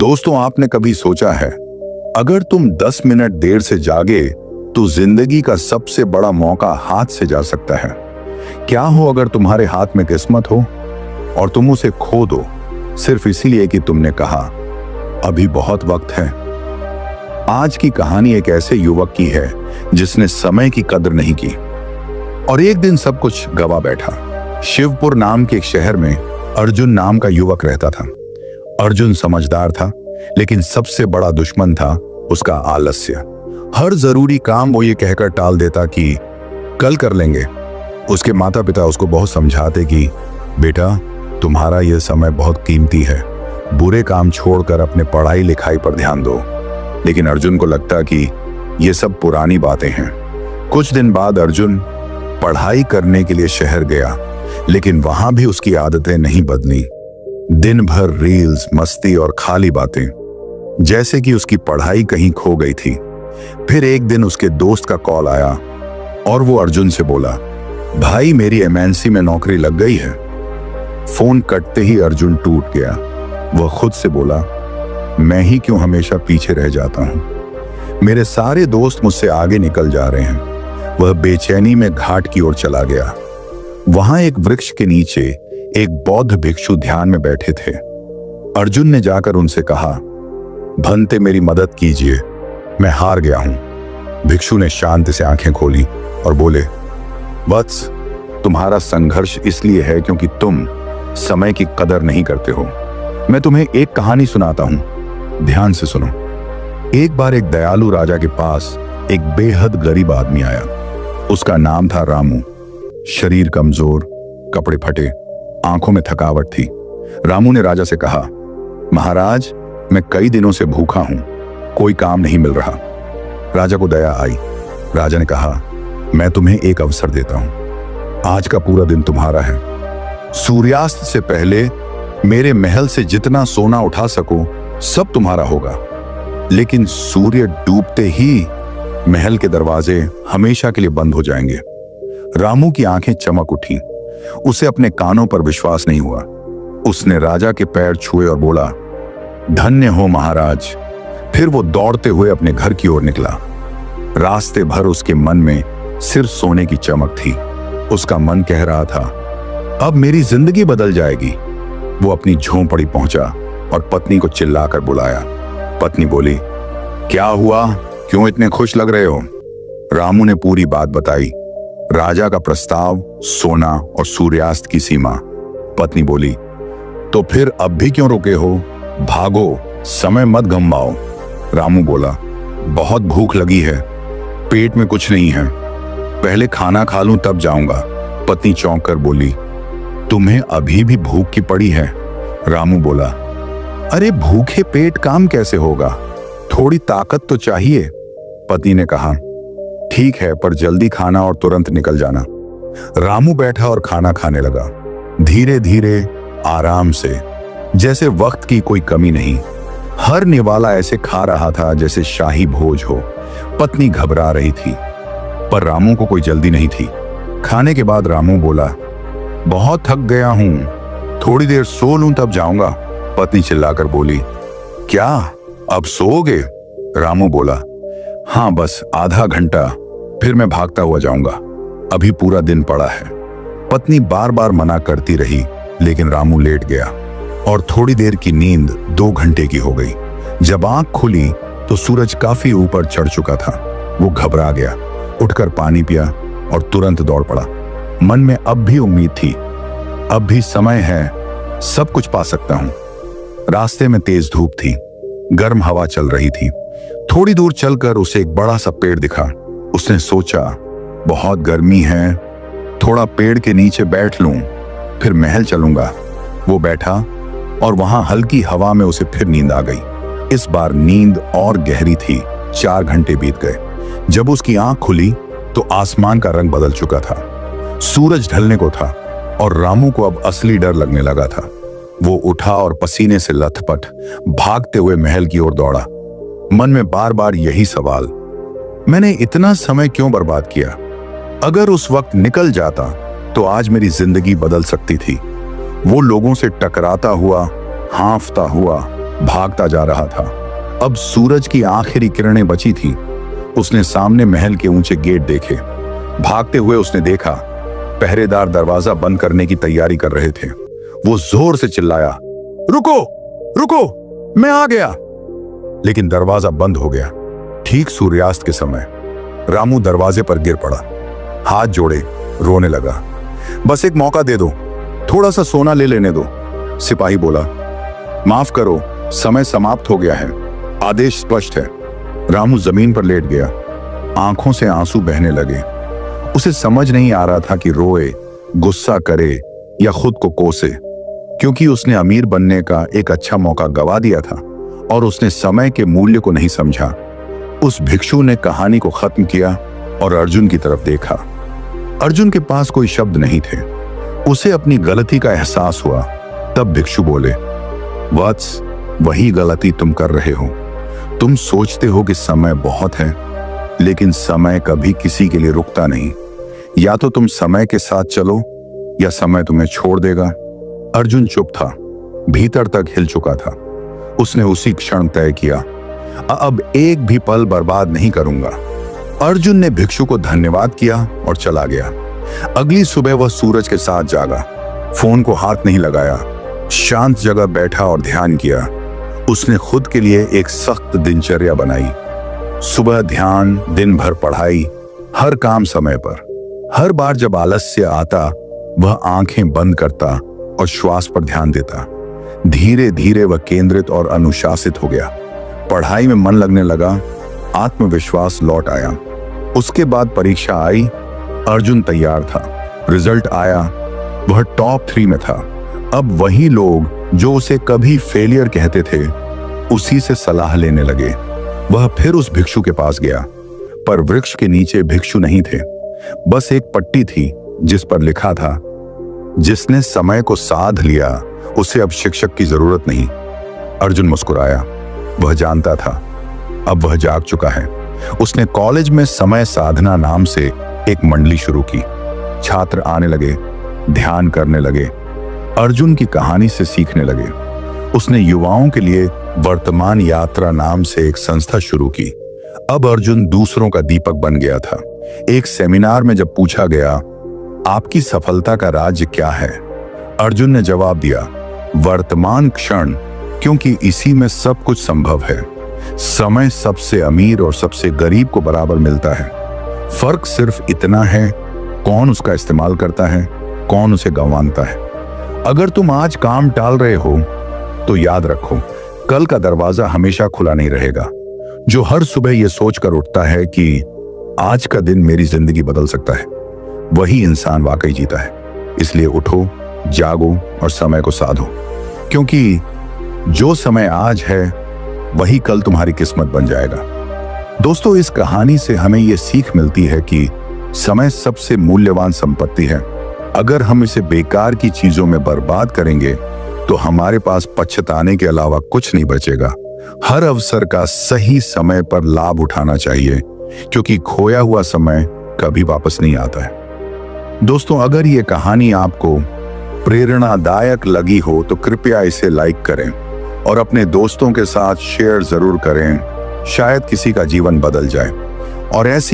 दोस्तों, आपने कभी सोचा है अगर तुम 10 मिनट देर से जागे तो जिंदगी का सबसे बड़ा मौका हाथ से जा सकता है। क्या हो अगर तुम्हारे हाथ में किस्मत हो और तुम उसे खो दो सिर्फ इसीलिए कि तुमने कहा अभी बहुत वक्त है। आज की कहानी एक ऐसे युवक की है जिसने समय की कदर नहीं की और एक दिन सब कुछ गवा बैठा। शिवपुर नाम के एक शहर में अर्जुन नाम का युवक रहता था। अर्जुन समझदार था, लेकिन सबसे बड़ा दुश्मन था उसका आलस्य। हर जरूरी काम वो ये कहकर टाल देता कि कल कर लेंगे। उसके माता पिता उसको बहुत समझाते कि बेटा, तुम्हारा यह समय बहुत कीमती है, बुरे काम छोड़कर अपने पढ़ाई लिखाई पर ध्यान दो। लेकिन अर्जुन को लगता कि ये सब पुरानी बातें हैं। कुछ दिन बाद अर्जुन पढ़ाई करने के लिए शहर गया, लेकिन वहां भी उसकी आदतें नहीं बदली। दिन भर रील्स, मस्ती और खाली बातें, जैसे कि उसकी पढ़ाई कहीं खो गई थी। फिर एक दिन उसके दोस्त का कॉल आया और वो अर्जुन से बोला, भाई मेरी एमएनसी में नौकरी लग गई है। फोन कटते ही अर्जुन टूट गया। वह खुद से बोला, मैं ही क्यों हमेशा पीछे रह जाता हूं। मेरे सारे दोस्त मुझसे आगे निकल जा रहे हैं। वह बेचैनी में घाट की ओर चला गया। वहां एक वृक्ष के नीचे एक बौद्ध भिक्षु ध्यान में बैठे थे। अर्जुन ने जाकर उनसे कहा, भंते मेरी मदद कीजिए, मैं हार गया हूं। भिक्षु ने शांति से आंखें खोली और बोले, वत्स, तुम्हारा संघर्ष इसलिए है क्योंकि तुम समय की कदर नहीं करते हो। मैं तुम्हें एक कहानी सुनाता हूं, ध्यान से सुनो। एक बार एक दयालु राजा के पास एक बेहद गरीब आदमी आया। उसका नाम था रामू। शरीर कमजोर, कपड़े फटे, आंखों में थकावट थी। रामू ने राजा से कहा, महाराज, मैं कई दिनों से भूखा हूं, कोई काम नहीं मिल रहा। राजा को दया आई। राजा ने कहा, मैं तुम्हें एक अवसर देता हूं, आज का पूरा दिन तुम्हारा है। सूर्यास्त से पहले मेरे महल से जितना सोना उठा सको सब तुम्हारा होगा, लेकिन सूर्य डूबते ही महल के दरवाजे हमेशा के लिए बंद हो जाएंगे। रामू की आंखें चमक उठी। उसे अपने कानों पर विश्वास नहीं हुआ। उसने राजा के पैर छुए और बोला, धन्य हो महाराज। फिर वो दौड़ते हुए अपने घर की ओर निकला। रास्ते भर उसके मन में सिर्फ सोने की चमक थी। उसका मन कह रहा था, अब मेरी जिंदगी बदल जाएगी। वो अपनी झोंपड़ी पहुंचा और पत्नी को चिल्लाकर बुलाया। पत्नी बोली, क्या हुआ, क्यों इतने खुश लग रहे हो? रामू ने पूरी बात बताई, राजा का प्रस्ताव, सोना और सूर्यास्त की सीमा। पत्नी बोली, तो फिर अब भी क्यों रुके हो? भागो, समय मत गंवाओ। रामू बोला, बहुत भूख लगी है, पेट में कुछ नहीं है, पहले खाना खा लूं तब जाऊंगा। पत्नी चौंक कर बोली, तुम्हें अभी भी भूख की पड़ी है? रामू बोला, अरे भूखे पेट काम कैसे होगा, थोड़ी ताकत तो चाहिए। पत्नी ने कहा, ठीक है, पर जल्दी खाना और तुरंत निकल जाना। रामू बैठा और खाना खाने लगा, धीरे धीरे, आराम से, जैसे वक्त की कोई कमी नहीं। हर निवाला ऐसे खा रहा था जैसे शाही भोज हो। पत्नी घबरा रही थी, पर रामू को कोई जल्दी नहीं थी। खाने के बाद रामू बोला, बहुत थक गया हूं, थोड़ी देर सो लूं तब जाऊंगा। पत्नी चिल्लाकर बोली, क्या अब सोओगे? रामू बोला, हाँ, बस आधा घंटा, फिर मैं भागता हुआ जाऊंगा, अभी पूरा दिन पड़ा है। पत्नी बार बार मना करती रही, लेकिन रामू लेट गया और थोड़ी देर की नींद 2 घंटे की हो गई। जब आंख खुली तो सूरज काफी ऊपर चढ़ चुका था। वो घबरा गया, उठकर पानी पिया और तुरंत दौड़ पड़ा। मन में अब भी उम्मीद थी, अब भी समय है, सब कुछ पा सकता हूं। रास्ते में तेज धूप थी, गर्म हवा चल रही थी। थोड़ी दूर चलकर उसे एक बड़ा सा पेड़ दिखा। उसने सोचा, बहुत गर्मी है, थोड़ा पेड़ के नीचे बैठ लूं, फिर महल चलूंगा। वो बैठा और वहां हल्की हवा में उसे फिर नींद आ गई। इस बार नींद और गहरी थी। 4 घंटे बीत गए। जब उसकी आंख खुली तो आसमान का रंग बदल चुका था। सूरज ढलने को था और रामू को अब असली डर लगने लगा था। वो उठा और पसीने से लथपथ भागते हुए महल की ओर दौड़ा। मन में बार बार यही सवाल, मैंने इतना समय क्यों बर्बाद किया? अगर उस वक्त निकल जाता तो आज मेरी जिंदगी बदल सकती थी। वो लोगों से टकराता हुआ, हांफता हुआ भागता जा रहा था। अब सूरज की आखिरी किरणें बची थी। उसने सामने महल के ऊंचे गेट देखे। भागते हुए उसने देखा पहरेदार दरवाजा बंद करने की तैयारी कर रहे थे। वो जोर से चिल्लाया, रुको रुको, मैं आ गया। लेकिन दरवाजा बंद हो गया। ठीक सूर्यास्त के समय रामू दरवाजे पर गिर पड़ा, हाथ जोड़े रोने लगा। बस एक मौका दे दो, थोड़ा सा सोना ले लेने दो। सिपाही बोला, माफ करो, समय समाप्त हो गया है, आदेश स्पष्ट है। रामू जमीन पर लेट गया, आंखों से आंसू बहने लगे। उसे समझ नहीं आ रहा था कि रोए, गुस्सा करे या खुद को कोसे, क्योंकि उसने अमीर बनने का एक अच्छा मौका गवा दिया था और उसने समय के मूल्य को नहीं समझा। उस भिक्षु ने कहानी को खत्म किया और अर्जुन की तरफ देखा। अर्जुन के पास कोई शब्द नहीं थे। उसे अपनी गलती का एहसास हुआ। तब भिक्षु बोले, वत्स, वही गलती तुम कर रहे हो। तुम सोचते हो कि समय बहुत है, लेकिन समय कभी किसी के लिए रुकता नहीं। या तो तुम समय के साथ चलो या समय तुम्हें छोड़ देगा। अर्जुन चुप था, भीतर तक हिल चुका था। उसने उसी क्षण तय किया, अब एक भी पल बर्बाद नहीं करूंगा। अर्जुन ने भिक्षु को धन्यवाद किया और चला गया। अगली सुबह वह सूरज के साथ जागा, फोन को हाथ नहीं लगाया, शांत जगह बैठा और ध्यान किया। उसने खुद के लिए एक सख्त दिनचर्या बनाई। सुबह ध्यान, दिन भर पढ़ाई, हर काम समय पर। हर बार जब आलस्य आता, वह आंखें बंद करता और श्वास पर ध्यान देता। धीरे धीरे वह केंद्रित और अनुशासित हो गया। पढ़ाई में मन लगने लगा, आत्मविश्वास लौट आया। उसके बाद परीक्षा आई। अर्जुन तैयार था। रिजल्ट आया, वह टॉप 3 में था। अब वही लोग जो उसे कभी फेलियर कहते थे, उसी से सलाह लेने लगे। वह फिर उस भिक्षु के पास गया, पर वृक्ष के नीचे भिक्षु नहीं थे। बस एक पट्टी थी जिस पर लिखा था, जिसने समय को साध लिया उसे अब शिक्षक की जरूरत नहीं। अर्जुन मुस्कुराया। वह जानता था अब वह जाग चुका है। उसने कॉलेज में समय साधना नाम से एक मंडली शुरू की। छात्र आने लगे, ध्यान करने लगे, अर्जुन की कहानी से सीखने लगे। उसने युवाओं के लिए वर्तमान यात्रा नाम से एक संस्था शुरू की। अब अर्जुन दूसरों का दीपक बन गया था। एक सेमिनार में जब पूछा गया, आपकी सफलता का राज क्या है, अर्जुन ने जवाब दिया, वर्तमान क्षण, क्योंकि इसी में सब कुछ संभव है। समय सबसे अमीर और सबसे गरीब को बराबर मिलता है। फर्क सिर्फ इतना है, कौन उसका इस्तेमाल करता है, कौन उसे गंवाता है। अगर तुम आज काम टाल रहे हो तो याद रखो, कल का दरवाजा हमेशा खुला नहीं रहेगा। जो हर सुबह यह सोचकर उठता है कि आज का दिन मेरी जिंदगी बदल सकता है, वही इंसान वाकई जीता है। इसलिए उठो, जागो और समय को साधो, क्योंकि जो समय आज है वही कल तुम्हारी किस्मत बन जाएगा। दोस्तों, इस कहानी से हमें यह सीख मिलती है कि समय सबसे मूल्यवान संपत्ति है। अगर हम इसे बेकार की चीजों में बर्बाद करेंगे तो हमारे पास पछताने के अलावा कुछ नहीं बचेगा। हर अवसर का सही समय पर लाभ उठाना चाहिए, क्योंकि खोया हुआ समय कभी वापस नहीं आता है। दोस्तों, अगर ये कहानी आपको प्रेरणादायक लगी हो तो कृपया इसे लाइक करें और अपने दोस्तों के साथ शेयर जरूर करें। शायद किसी का जीवन बदल जाए। और ऐसी